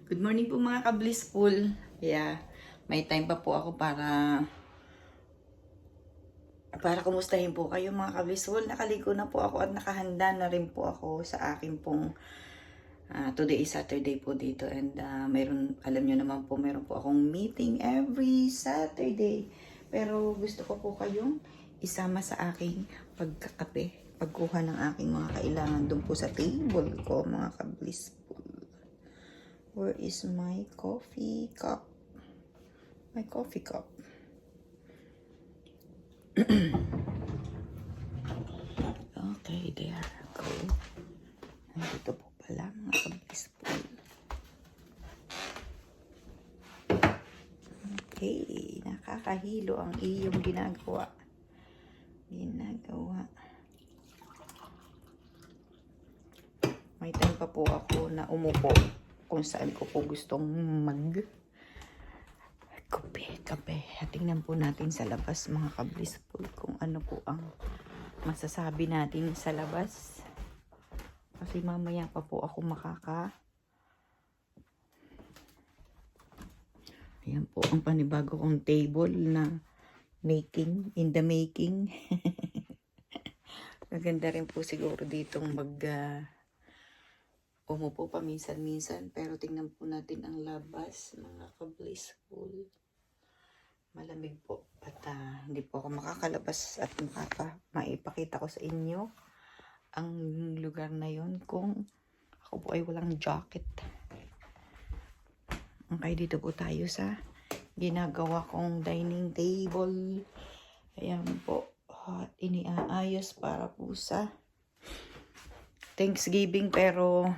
Good morning po mga ka-blissful. Yeah, may time pa po ako para kumustahin po kayo mga ka-blissful. Nakaligo na po ako at nakahanda na rin po ako sa akin pong today is Saturday po dito and alam nyo naman po, meron po akong meeting every Saturday. Pero gusto ko po kayong isama sa aking pagkakape, pagkuha ng aking mga kailangan doon po sa table ko mga ka-blissful. Where is my coffee cup? My coffee cup. Okay, there go. Nandito po pala mga ka-blissful. Okay, nakakahilo ang iyong ginagawa. May time pa po ako na umupo kung saan ko po gustong kape. Tingnan po natin sa labas mga ka-blissful kung ano po ang masasabi natin sa labas. Kasi mamaya pa po ako Ayan po ang panibago kong table na in the making. Maganda rin po siguro ditong umupo pa minsan-minsan, pero tingnan po natin ang labas mga ka-blissful. Malamig po at hindi po ako makakalabas at maipakita ko sa inyo ang lugar na yon kung ako po ay walang jacket. Okay, dito po tayo sa ginagawa kong dining table. Ayan po, at iniaayos para po sa Thanksgiving, pero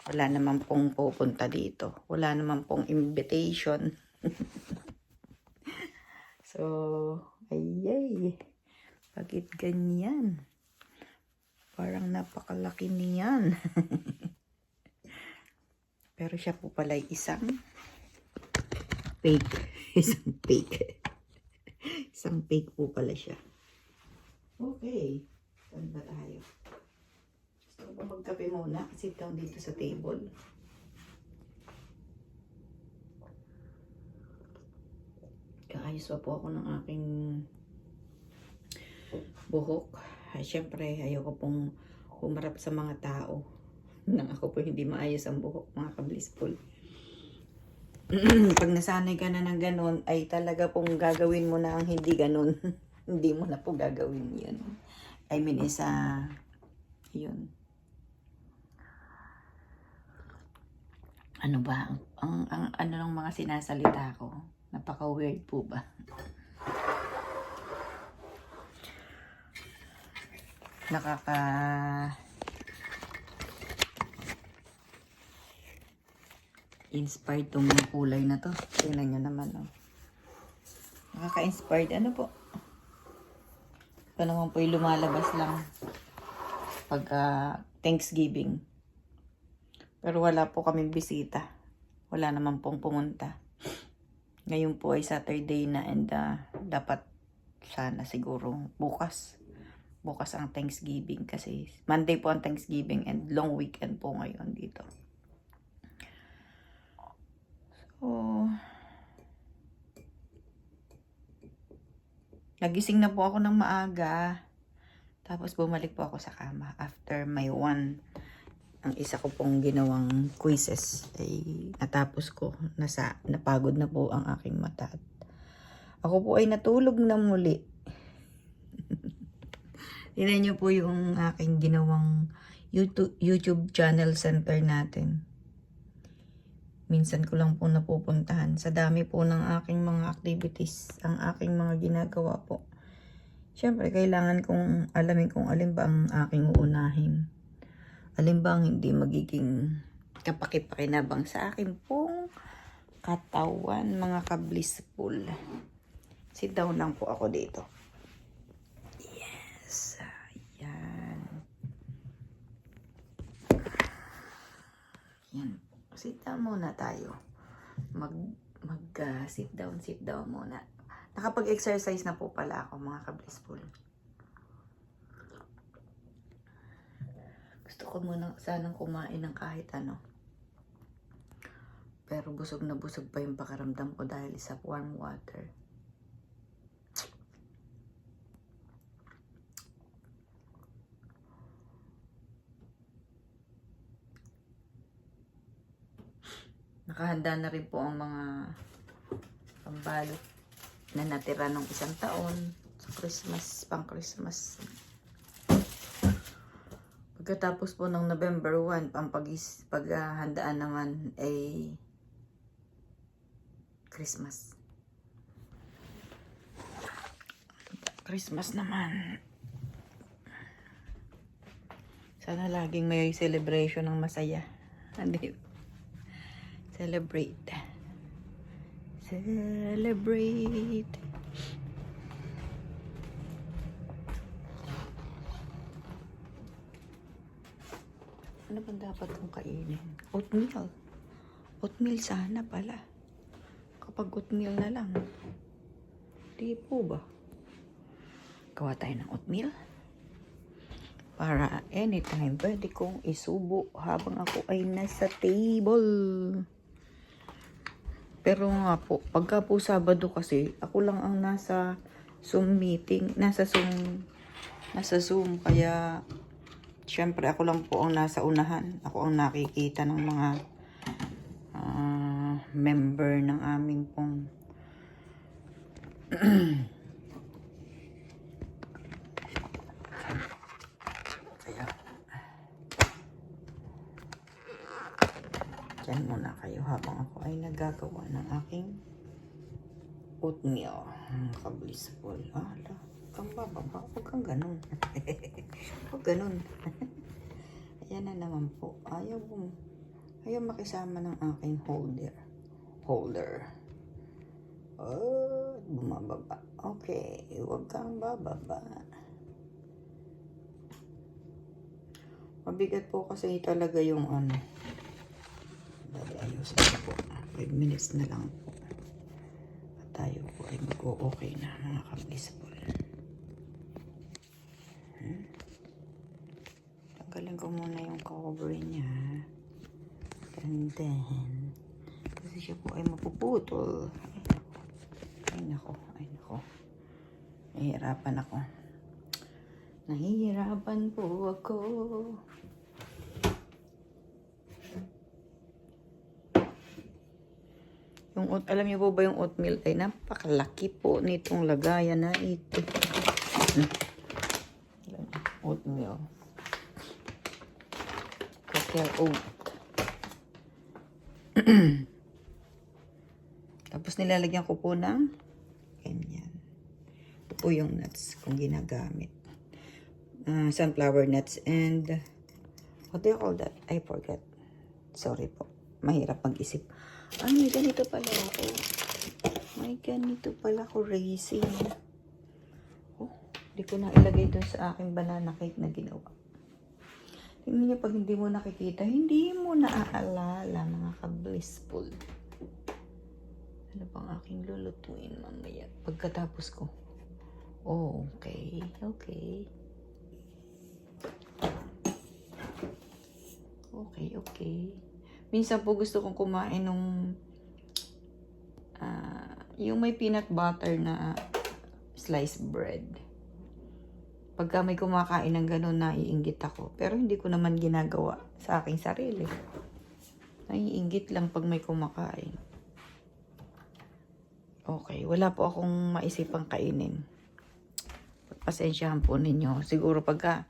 wala naman pong pupunta dito. Wala naman pong invitation. So, ayay. Bakit ganyan? Parang napakalaki niyan. Pero siya po pala isang fake. Isang fake. Isang fake po pala siya. Okay. Saan ba tayo? Gusto ko magkape muna. Sit down dito sa table. Kaayos pa po ako ng aking buhok. Siyempre, ayoko pong humarap sa mga tao nang ako po hindi maayos ang buhok mga ka-blissful. Pag nasanay ka na ng ganun, ay talaga pong gagawin mo na ang hindi ganun. Hindi mo na po gagawin yun. I mean, yun. Ano ba? Ang ano ng mga sinasalita ko? Napaka-weird po ba? Inspired tong kulay na to. Tingnan nyo naman, oh. Nakaka-inspired. Ano po? Ito naman po yung lumalabas lang pag Thanksgiving. Pero wala po kaming bisita. Wala naman pong pumunta. Ngayon po ay Saturday na and dapat sana siguro bukas. Bukas ang Thanksgiving kasi Monday po ang Thanksgiving and long weekend po ngayon dito. So, nagising na po ako ng maaga. Tapos bumalik po ako sa kama after my ang isa ko pong ginawang quizzes ay natapos ko. Napagod na po ang aking mata. Ako po ay natulog na muli. Tingnan niyo po yung aking ginawang YouTube channel center natin. Minsan ko lang po napupuntahan. Sa dami po ng aking mga activities, ang aking mga ginagawa po. Siyempre, kailangan kong alamin kung alin ba ang aking uunahin. Alin ba ang hindi magiging kapakipakinabang sa akin pong katawan, mga ka-blissful. Sit down lang po ako dito. Yes. Ayan. Yan. Sit down muna tayo. Sit down muna. Nakapag-exercise na po pala ako mga ka-blissful. Gusto ko muna sanang kumain ng kahit ano. Pero busog na busog pa yung pakiramdam ko dahil sa warm water. Nakahanda na rin po ang mga pambalot na natira ng isang taon sa Christmas, pang Christmas. Pagkatapos po ng November 1, paghahandaan naman ay Christmas. Christmas naman. Sana laging may celebration ng masaya. Hindi. Celebrate. Celebrate. Ano ba dapat kong kainin? Oatmeal. Oatmeal sana pala. Kapag oatmeal na lang. Di po ba? Gawa tayo ng oatmeal. Para anytime pwede kong isubo habang ako ay nasa table. Pero nga po, pagka po Sabado kasi, ako lang ang nasa Zoom meeting. Nasa Zoom. Kaya, syempre ako lang po ang nasa unahan. Ako ang nakikita ng mga member ng aming pong kaya dyan muna kayo habang ako ay nagagawa ng aking oatmeal. Ka-blissful. Ala, kang bababa. Huwag kang ganun. Huwag ganun. Ayan na naman po. Ayaw makisama ng aking holder. Oh, bumababa. Okay, huwag kang bababa. Mabigat po kasi talaga yung ano. Dali, ayusin ko po. 5 minutes na lang po. At tayo po ay mag-o-okay na mga ka-blissful. Tanggalin ko muna yung cover niya. And then, kasi siya po ay mapuputol. Ay nako. Nahihirapan po ako. Alam niyo po ba yung oatmeal ay napakalaki po nitong lagayan na ito. Oatmeal. Cocktail oat. Tapos nilalagyan ko po ng ganyan. Ito po yung nuts kung ginagamit. Sunflower nuts and what do you call that? I forgot. Sorry po. Mahirap mag-isip. Ay, may ganito pala ako. Raisin. Oh, di ko na ilagay dun sa aking banana cake na ginawa. Tingnan niyo, pag hindi mo nakikita, hindi mo naaalala, mga ka-blissful. Ano bang aking lulutuin mamaya pagkatapos ko? Oh, okay. Minsan po gusto kong kumain nung yung may peanut butter na sliced bread. Pagka may kumakain ng gano'n, naiinggit ako. Pero hindi ko naman ginagawa sa aking sarili. Naiinggit lang pag may kumakain. Okay, wala po akong maisipang kainin. Pasensyahan po ninyo. Siguro pag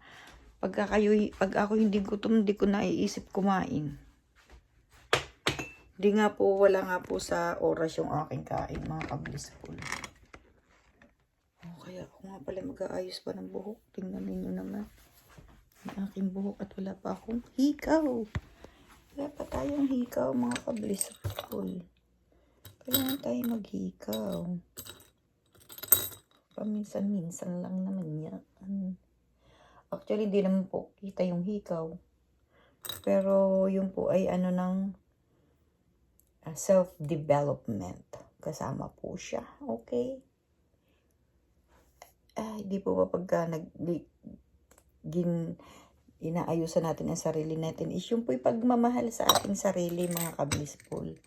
ako hindi gutom, hindi ko naiisip kumain. Wala nga po sa oras yung aking kain, mga ka-blissful. Kaya ako nga pala mag-aayos pa ng buhok. Tingnan ninyo naman. Ang aking buhok at wala pa akong hikaw. Wala pa tayong hikaw, mga ka-blissful. Kailangan tayo maghikaw. Paminsan-minsan lang naman yan. Actually, hindi naman po kita yung hikaw. Pero yung po ay self-development. Kasama po siya. Okay? Di po ba pagka inaayusan natin ang sarili natin is yung po'y pagmamahal sa ating sarili, mga ka-blissful.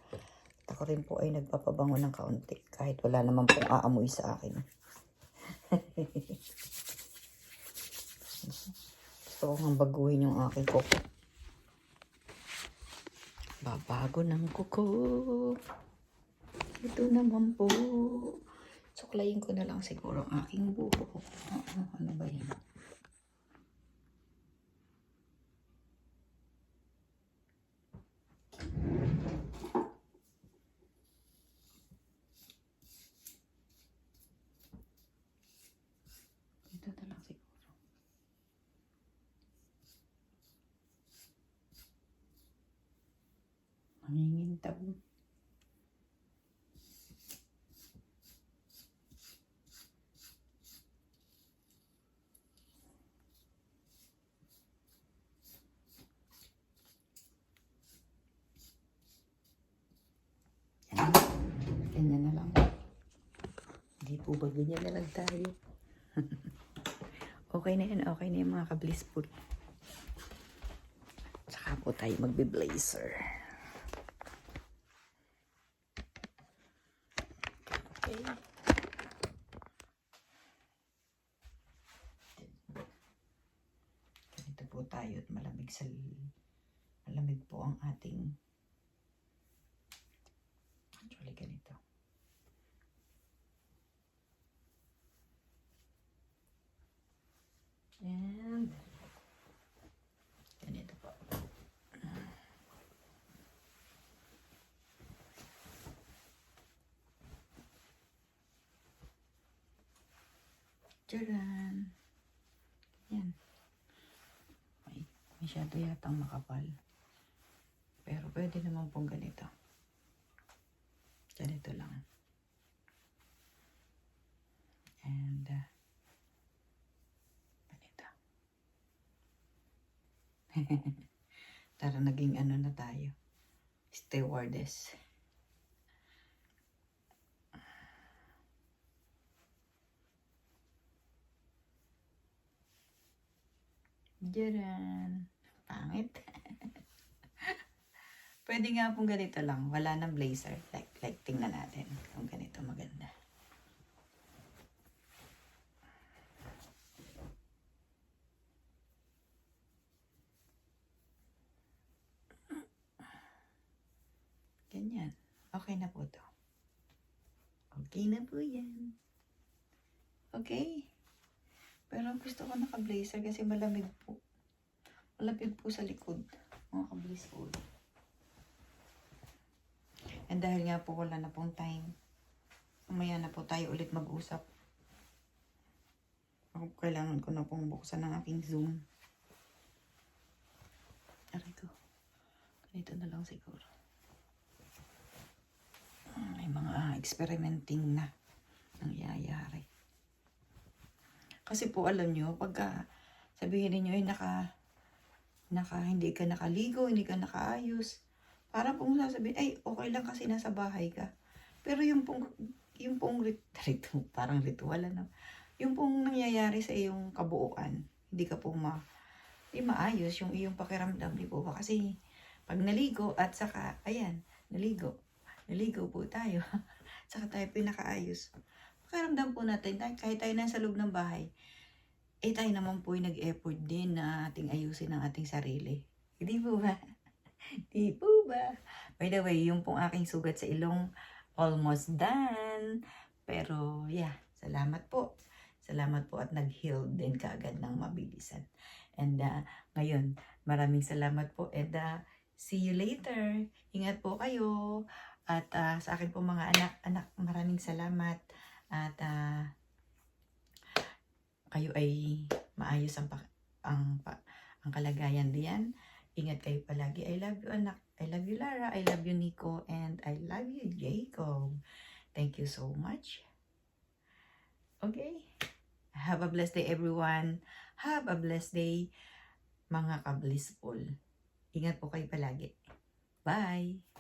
Ako rin po ay nagpapabango ng kaunti kahit wala naman pong aamoy sa akin. Gusto ko nga baguhin yung aking kuko. Babago ng kuko. Ito naman po. Suklayin ko na lang siguro ang aking buho. Ano ba yan? Ito na lang siguro. Mangingintab. Ganyan na lang. Hindi po ba ganyan na lang tayo? Okay na yan mga ka-blissful. Tsaka po tayo magbe-blazer. Okay. Ganito po tayo at malamig po ang ating actually ganito. And ganito po. Tcharan! Yan. Masyado yatang makapal. Pero pwede naman pong ganito. Ganito lang. And ganito. Tara, naging ano na tayo. Stewardess. Diyan. Pangit. Pwede nga pong ganito lang. Wala nang blazer. Like tingnan natin kung ganito maganda. Ganyan. Okay na po to. Okay na po yan. Okay. Pero gusto ko naka-blazer kasi malamig po. Malamig po sa likod. Mga ka-blissful. And dahil nga po wala na pong time, mamaya na po tayo ulit mag-usap. Ako kailangan ko na pong buksan ng aking Zoom. Aray ko. Ganito na lang siguro. May mga experimenting na nangyayari. Kasi po alam nyo, pagka sabihin niyo ay hindi ka nakaligo, hindi ka nakaayos, para pong sasabihin, ay okay lang kasi nasa bahay ka. Pero yung pong parang ritual na. Yung pong nangyayari sa iyong kabuuan, hindi ka po maayos yung iyong pakiramdam, di po ba? Kasi pag naligo at saka, ayan, naligo po tayo. Saka tayo pinakaayos. Pakiramdam po natin, kahit tayo nasa loob ng bahay, tayo naman po yung nag-effort din na ating ayusin ang ating sarili. Hindi po ba? Di po ba? By the way, yung pong aking sugat sa ilong, almost done. Pero, yeah, salamat po. Salamat po at nag-heal din kaagad ng mabilisan. And ngayon, maraming salamat po. And see you later. Ingat po kayo. At sa akin po mga anak, maraming salamat. At kayo ay maayos ang kalagayan diyan. Ingat kayo palagi. I love you anak. I love you Lara. I love you Nico. And I love you Jacob. Thank you so much. Okay. Have a blessed day everyone. Have a blessed day mga ka-blissful. Ingat po kayo palagi. Bye!